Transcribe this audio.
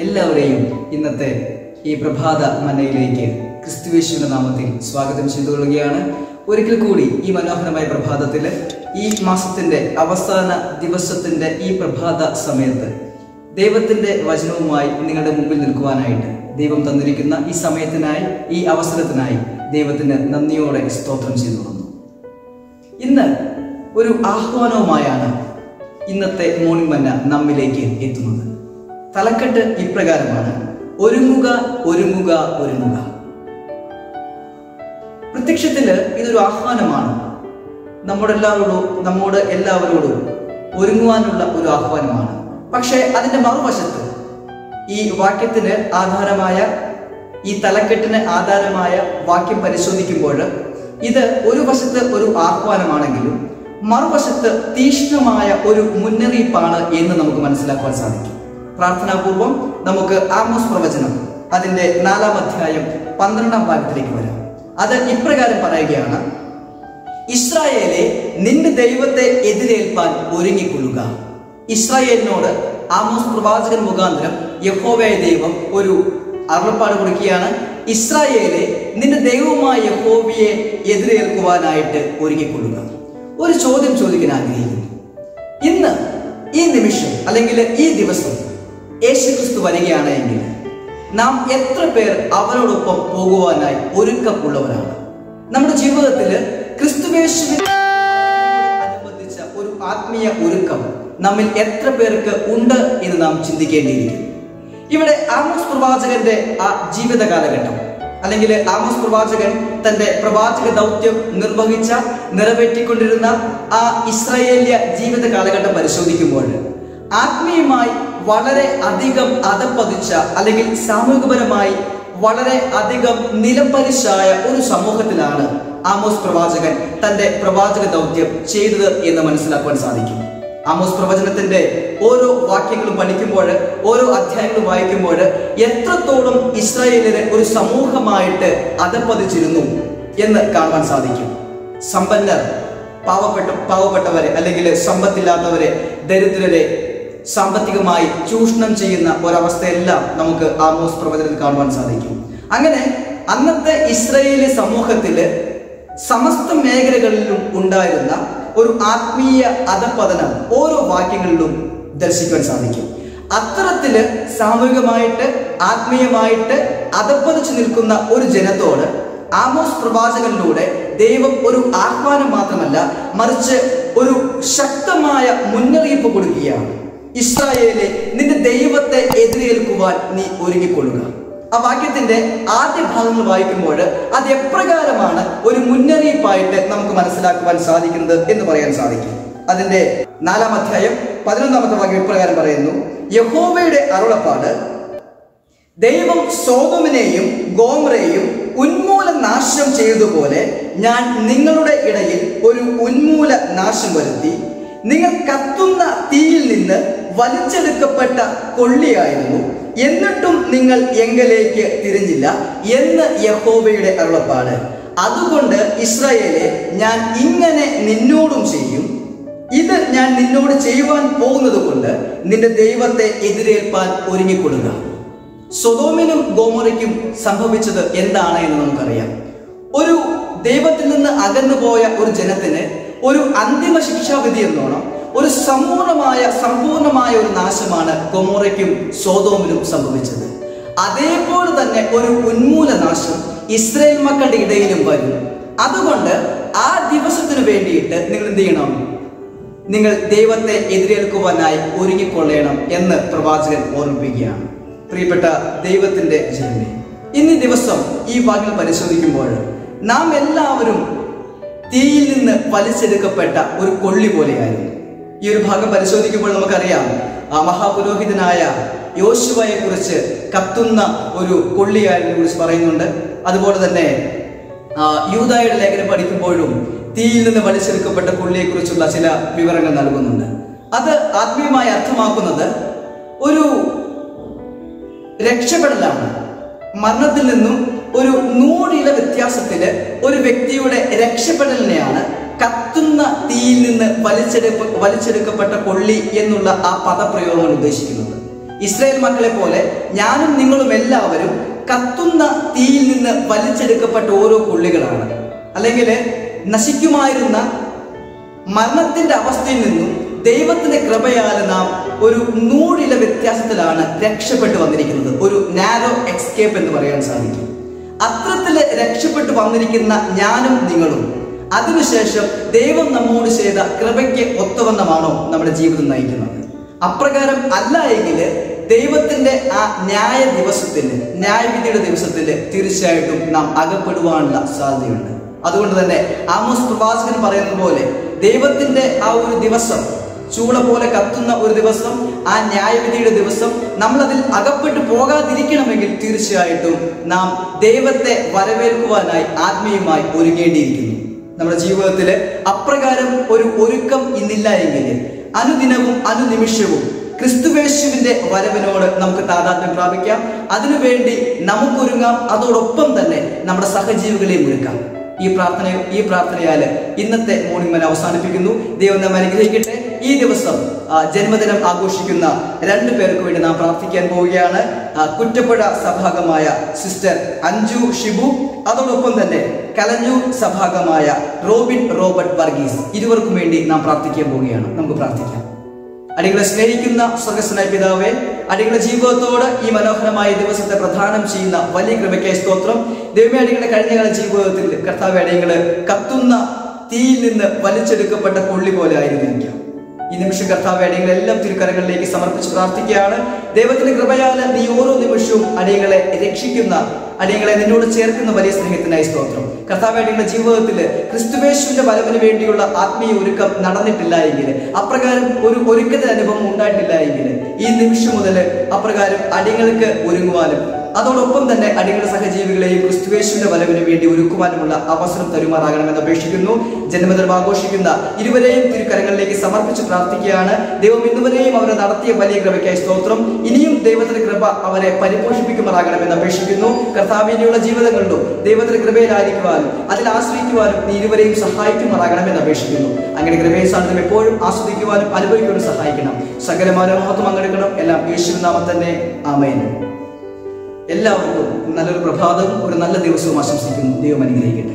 എല്ലാവരെയും ഇന്നത്തെ ഈ പ്രഭാത മന്നയിലേക്ക് ക്രിസ്തുയേശുവിന്റെ നാമത്തിൽ സ്വാഗതം ചെയ്തുകൊള്ളുകയാണ്. ഒരിക്കൽ കൂടി ഈ മനോഹരമായ പ്രഭാതത്തിൽ ഈ മാസത്തിന്റെ അവസാന ദിവസത്തിന്റെ ഈ പ്രഭാത സമയത്ത് ദൈവത്തിന്റെ വചനവുമായി നിങ്ങളുടെ മുമ്പിൽ നിൽക്കുവാനായിട്ട് ദൈവം തന്നിരിക്കുന്ന ഈ സമയത്തിനായി, ഈ അവസരത്തിനായി ദൈവത്തിന് നന്ദിയോടെ സ്തോത്രം ചെയ്തു കൊള്ളുന്നു. ഇന്ന് ഒരു ആഹ്വാനവുമായാണ് ഇന്നത്തെ മോർണിംഗ് മന്ന നമ്മിലേക്ക് എത്തുന്നത്. തലക്കെട്ട് ഇപ്രകാരമാണ്: ഒരുങ്ങുക, ഒരുങ്ങുക, ഒരുങ്ങുക. പ്രത്യക്ഷത്തില് ഇതൊരു ആഹ്വാനമാണ്. നമ്മോട് എല്ലാവരോടും ഒരുങ്ങുവാനുള്ള ഒരു ആഹ്വാനമാണ്. പക്ഷെ അതിന്റെ മറുവശത്ത് ഈ വാക്യത്തിന് ആധാരമായ, ഈ തലക്കെട്ടിന് ആധാരമായ വാക്യം പരിശോധിക്കുമ്പോൾ ഇത് ഒരു വശത്ത് ഒരു ആഹ്വാനമാണെങ്കിലും മറുവശത്ത് തീക്ഷ്ണമായ ഒരു മുന്നറിയിപ്പാണ് എന്ന് നമുക്ക് മനസ്സിലാക്കുവാൻ സാധിക്കും. പ്രാർത്ഥനാപൂർവം നമുക്ക് ആമോസ് പ്രവചനം അതിന്റെ 4-ാം അധ്യായം 12-ാം ഭാഗത്തിലേക്ക് വരാം. അത് ഇപ്രകാരം പറയുകയാണ്: ഇസ്രായേലെ, നിന്റെ ദൈവത്തെ എതിരേൽപ്പാൻ ഒരുങ്ങിക്കൊള്ളുക. ഇസ്രായേലിനോട് ആമോസ് പ്രവാചകൻ മുഖാന്തരം യഹോവയായ ദൈവം ഒരു അരുളപ്പാട് കൊടുക്കുകയാണ്. ഇസ്രായേലെ, നിന്റെ ദൈവമായ യഹോവയെ എതിരേൽക്കുവാനായിട്ട് ഒരുങ്ങിക്കൊള്ളുക. ഒരു ചോദ്യം ചോദിക്കാൻ ആഗ്രഹിക്കുന്നു. ഇന്ന് ഈ നിമിഷം അല്ലെങ്കിൽ ഈ ദിവസം യേശുക്രിസ്തു വരികയാണ് എങ്കിൽ നാം എത്ര പേർ അവരോടൊപ്പം പോകുവാനായി ഒരുക്കമുള്ളവരാണ്? നമ്മുടെ ജീവിതത്തിൽ ക്രിസ്തുയേശുവിനെ അനുബന്ധിച്ച ഒരു ആത്മീയ ഒരുക്കം നമ്മിൽ എത്ര പേർക്ക് ഉണ്ട് എന്ന് നാം ചിന്തിക്കേണ്ടിയിരിക്കുന്നു. ഇവിടെ ആമോസ് പ്രവാചകന്റെ ആ ജീവിത കാലഘട്ടം, അല്ലെങ്കിൽ ആമോസ് പ്രവാചകൻ തന്റെ പ്രവാചക ദൗത്യം നിറവേറ്റിക്കൊണ്ടിരുന്ന ആ ഇസ്രായേലിയ ജീവിത കാലഘട്ടം പരിശോധിക്കുമ്പോൾ ആത്മീയമായി വളരെ അധികം അധപ്പതിച്ച, അല്ലെങ്കിൽ സാമൂഹികപരമായി വളരെ അധികം നിലംപരിശായ ഒരു സമൂഹത്തിലാണ് ആമോസ് പ്രവാചകൻ തന്റെ പ്രവാചക ദൗത്യം ചെയ്തത് എന്ന് മനസ്സിലാക്കുവാൻ സാധിക്കും. ആമോസ് പ്രവചനത്തിന്റെ ഓരോ വാക്യങ്ങളും പഠിക്കുമ്പോൾ, ഓരോ അധ്യായങ്ങളും വായിക്കുമ്പോൾ എത്രത്തോളം ഇസ്രായേലിനെ ഒരു സമൂഹമായിട്ട് അധപ്പതിച്ചിരുന്നു എന്ന് കാണുവാൻ സാധിക്കും. സമ്പന്നർ പാവപ്പെട്ടവരെ, അല്ലെങ്കിൽ സമ്പത്തില്ലാത്തവരെ, ദരിദ്രരെ സാമ്പത്തികമായി ചൂഷണം ചെയ്യുന്ന ഒരവസ്ഥയെല്ലാം നമുക്ക് ആമോസ് പ്രവചനത്തിൽ കാണുവാൻ സാധിക്കും. അങ്ങനെ അന്നത്തെ ഇസ്രായേലി സമൂഹത്തില് സമസ്ത മേഖലകളിലും ഉണ്ടായിരുന്ന ഒരു ആത്മീയ അധപതനം ഓരോ വാക്യങ്ങളിലും ദർശിക്കുവാൻ സാധിക്കും. അത്തരത്തില് സാമൂഹികമായിട്ട്, ആത്മീയമായിട്ട് അധപ്പതിച്ചു നിൽക്കുന്ന ഒരു ജനത്തോട് ആമോസ് പ്രവാചകനിലൂടെ ദൈവം ഒരു ആഹ്വാനം മാത്രമല്ല, മറിച്ച് ഒരു ശക്തമായ മുന്നറിയിപ്പ് കൊടുക്കുകയാണ്. ഇസ്രായേലെ, നിന്റെ ദൈവത്തെ എതിരേൽക്കുവാൻ നീ ഒരുങ്ങിക്കൊള്ളുക. ആ വാക്യത്തിന്റെ ആദ്യ ഭാഗങ്ങൾ വായിക്കുമ്പോൾ അത് എപ്രകാരമാണ് ഒരു മുന്നറിയിപ്പായിട്ട് നമുക്ക് മനസ്സിലാക്കുവാൻ സാധിക്കുന്നത് എന്ന് പറയാൻ സാധിക്കും. അതിന്റെ 4-ാം അധ്യായം 11-ാമത്തെ വാക്യം ഇപ്രകാരം പറയുന്നു: യഹോവയുടെ അരുളപ്പാട്, ദൈവം സോദോമിനെയും ഗോമറയെയും ഉന്മൂല നാശം ചെയ്തതുപോലെ ഞാൻ നിങ്ങളുടെ ഇടയിൽ ഒരു ഉന്മൂല നാശം വരുത്തി. നിങ്ങൾ കത്തുന്ന തീയിൽ നിന്ന് വലിച്ചെടുക്കപ്പെട്ട കൊള്ളിയായിരുന്നു, എന്നിട്ടും നിങ്ങൾ എങ്കലേക്ക് തിരിഞ്ഞില്ല എന്ന് യഹോവയുടെ അരുളപ്പാട്. അതുകൊണ്ട് ഇസ്രായേലെ, ഞാൻ ഇങ്ങനെ നിന്നോടും ചെയ്യും. ഇത് ഞാൻ നിന്നോട് ചെയ്യുവാൻ പോകുന്നത് കൊണ്ട് നിന്റെ ദൈവത്തെ എതിരേൽപ്പാൻ ഒരുങ്ങിക്കൊള്ളുക. സൊദോമിനും ഗോമോറയ്ക്കും സംഭവിച്ചത് എന്താണ് എന്ന് നമുക്കറിയാം. ഒരു ദൈവത്തിൽ നിന്ന് അകന്നുപോയ ഒരു ജനത്തിന് ഒരു അന്തിമ ശിക്ഷാവിധി എന്നോണം ഒരു സമ്പൂർണമായ ഒരു നാശമാണ് ഗൊമോറയ്ക്കും സോദോമിനും സംഭവിച്ചത്. അതേപോലെ തന്നെ ഒരു ഉന്മൂല നാശം ഇസ്രായേൽ മക്കളുടെ ഇടയിലും വരും. അതുകൊണ്ട് ആ ദിവസത്തിന് വേണ്ടിയിട്ട് നിങ്ങൾ എന്ത് ചെയ്യണം? നിങ്ങൾ ദൈവത്തെ എതിരേൽക്കുവാനായി ഒരുങ്ങിക്കൊള്ളണം എന്ന് പ്രവാചകൻ ഓർമ്മിപ്പിക്കുകയാണ്. പ്രിയപ്പെട്ട ദൈവത്തിന്റെ ജനമേ, ഇന്നീ ദിവസം ഈ വാക്യം പരിശോധിക്കുമ്പോൾ നാം എല്ലാവരും തീയിൽ നിന്ന് വലിച്ചെടുക്കപ്പെട്ട ഒരു കൊള്ളി പോലെയായിരുന്നു. ഈ ഒരു ഭാഗം പരിശോധിക്കുമ്പോൾ നമുക്കറിയാം, ആ മഹാപുരോഹിതനായ യോശുവയെ കുറിച്ച് കത്തുന്ന ഒരു കൊള്ളിയായതിനെ കുറിച്ച് പറയുന്നുണ്ട്. അതുപോലെ തന്നെ യൂദായുടെ ലേഖനം പഠിക്കുമ്പോഴും തീയിൽ നിന്ന് വലിച്ചെടുക്കപ്പെട്ട കൊള്ളിയെ കുറിച്ചുള്ള ചില വിവരങ്ങൾ നൽകുന്നുണ്ട്. അത് ആത്മീയമായി അർത്ഥമാക്കുന്നത് ഒരു രക്ഷപ്പെടലാണ്. മരണത്തിൽ നിന്നും ഒരു 100 ഇല വ്യത്യാസത്തില് ഒരു വ്യക്തിയുടെ രക്ഷപ്പെടലിനെയാണ് കത്തുന്ന തീയിൽ നിന്ന് വലിച്ചെടുക്കപ്പെട്ട കൊള്ളി എന്നുള്ള ആ പദപ്രയോഗങ്ങൾ ഉദ്ദേശിക്കുന്നത്. ഇസ്രായേൽ മക്കളെ പോലെ ഞാനും നിങ്ങളും എല്ലാവരും കത്തുന്ന തീയിൽ നിന്ന് വലിച്ചെടുക്കപ്പെട്ട ഓരോ കൊള്ളികളാണ്. അല്ലെങ്കിൽ നശിക്കുമായിരുന്ന മരണത്തിന്റെ അവസ്ഥയിൽ നിന്നും ദൈവത്തിന്റെ കൃപയാൽ നാം ഒരു നൂറില വ്യത്യാസത്തിലാണ് രക്ഷപ്പെട്ടു വന്നിരിക്കുന്നത്. ഒരു നാരോ എക്സ്കേപ്പ് എന്ന് പറയാൻ സാധിക്കും. അത്തരത്തില് രക്ഷപ്പെട്ടു വന്നിരിക്കുന്ന ഞാനും നിങ്ങളും അതിനുശേഷം ദൈവം നമ്മോട് ചെയ്ത കൃപയ്ക്ക് ഒത്തവണ്ണമാണോ നമ്മുടെ ജീവിതം നയിക്കുന്നത്? അപ്രകാരം അല്ല എങ്കിൽ ദൈവത്തിന്റെ ആ ന്യായവിധിയുടെ ദിവസത്തിൽ തീർച്ചയായിട്ടും നാം അകപ്പെടുവാനുള്ള സാധ്യതയുണ്ട്. അതുകൊണ്ട് തന്നെ ആമോസ് പ്രവാചകൻ പറയുന്നത് പോലെ ദൈവത്തിന്റെ ആ ഒരു ദിവസം, ചൂള പോലെ കത്തുന്ന ഒരു ദിവസം, ആ ന്യായവിധിയുടെ ദിവസം നമ്മളതിൽ അകപ്പെട്ടു പോകാതിരിക്കണമെങ്കിൽ തീർച്ചയായിട്ടും നാം ദൈവത്തെ വരവേൽക്കുവാനായി ആത്മീയമായി ഒരുങ്ങേണ്ടിയിരിക്കുന്നു. നമ്മുടെ ജീവിതത്തിൽ അപ്രകാരം ഒരു ഒരുക്കം ഇന്നില്ല എങ്കിൽ അനുദിനവും അനുനിമിഷവും ക്രിസ്തുവേശുവിന്റെ വരവിനോട് നമുക്ക് താതാത്മ്യം പ്രാപിക്കാം. അതിനുവേണ്ടി നമുക്കൊരുങ്ങാം. അതോടൊപ്പം തന്നെ നമ്മുടെ സഹജീവികളെയും ഒരുക്കാം. ഈ പ്രാർത്ഥനയാല് ഇന്നത്തെ മോർണിംഗ് മന അവസാനിപ്പിക്കുന്നു. ദൈവം നമ്മെ അനുഗ്രഹിക്കട്ടെ. ഈ ദിവസം ജന്മദിനം ആഘോഷിക്കുന്ന 2 പേർക്ക് വേണ്ടി നാം പ്രാർത്ഥിക്കാൻ പോവുകയാണ്. കുറ്റപ്പുഴ സഭാംഗമായ സിസ്റ്റർ അഞ്ജു ഷിബു, അതോടൊപ്പം തന്നെ കലഞ്ഞൂർ സഭാംഗമായ റോബർട്ട് വർഗീസ്. ഇരുവർക്കും വേണ്ടി നാം പ്രാർത്ഥിക്കാൻ പോവുകയാണ്. നമുക്ക് പ്രാർത്ഥിക്കാം. അടികളെ സ്നേഹിക്കുന്ന സ്വർഗ്ഗസ്ഥനായ പിതാവേ, അടികളുടെ ജീവിതത്തോട് ഈ മനോഹരമായ ദിവസത്തെ പ്രദാനം ചെയ്യുന്ന വലിയ കൃപയ്ക്കായി സ്തോത്രം. ദൈവമേ, അടികളുടെ കഴിഞ്ഞകാല ജീവിതത്തിൽ കർത്താവേ, അടികള് കത്തുന്ന തീയിൽ നിന്ന് വലിച്ചെടുക്കപ്പെട്ട കൊള്ളി പോലെ ആയിരുന്നിരിക്കാം. ഈ നിമിഷം കർത്താവേ, അടികളെല്ലാം തിരുക്കരങ്ങളിലേക്ക് സമർപ്പിച്ച് പ്രാർത്ഥിക്കുകയാണ്. ദൈവത്തിന്റെ കൃപയാല് നീ ഓരോ നിമിഷവും അടികളെ രക്ഷിക്കുന്ന, അടികളെ നിന്നോട് ചേർക്കുന്ന വലിയ സ്നേഹത്തിനായി സ്തോത്രം. കർത്താവേ, അടികളുടെ ജീവിതത്തിൽ ക്രിസ്തുവേശുവിന്റെ വരവിന് വേണ്ടിയുള്ള ആത്മീയ ഒരുക്കം നടന്നിട്ടില്ല എങ്കിൽ, അപ്രകാരം ഒരു ഒരുക്കത്തിന്റെ അനുഭവം ഉണ്ടായിട്ടില്ല എങ്കിൽ, ഈ നിമിഷം മുതൽ അപ്രകാരം അടികൾക്ക് ഒരുങ്ങുവാനും അതോടൊപ്പം തന്നെ അടികളുടെ സഹജീവികളെയും ക്രിസ്തുവേശുവിന്റെ വരവിന് വേണ്ടി ഒരുക്കുവാനുമുള്ള അവസരം തരുമാറാകണമെന്ന് അപേക്ഷിക്കുന്നു. ജന്മദിനം ആഘോഷിക്കുന്ന ഇരുവരെയും തിരുക്കരങ്ങളിലേക്ക് സമർപ്പിച്ച് പ്രാർത്ഥിക്കുകയാണ്. ദൈവം ഇന്നുവരെയും അവരെ നടത്തിയ വലിയ കൃപയ്ക്കായി സ്തോത്രം. ഇനിയും ദൈവത്തിന്റെ കൃപ അവരെ പരിപോഷിപ്പിക്കുമാറാകണമെന്ന് അപേക്ഷിക്കുന്നു. കർത്താവിനുള്ള ജീവിതങ്ങളിലും ദൈവത്തിന്റെ കൃപയിലായിരിക്കുവാനും അതിൽ ആശ്രയിക്കുവാനും നീ ഇരുവരെയും സഹായിക്കുമാറാകണമെന്ന് അപേക്ഷിക്കുന്നു. അങ്ങനെ കൃപയെ സാന്നിധ്യം എപ്പോഴും ആസ്വദിക്കുവാനും അനുഭവിക്കുവാനും സഹായിക്കണം. സകലമായ മഹത്വം പങ്കെടുക്കണം. എല്ലാം യേശുവിൻ നാമത്തിൽ തന്നെ. ആമേൻ. എല്ലാവർക്കും നല്ലൊരു പ്രഭാതവും ഒരു നല്ല ദിവസവും ആശംസിക്കുന്നു. ദൈവം അനുഗ്രഹിക്കട്ടെ.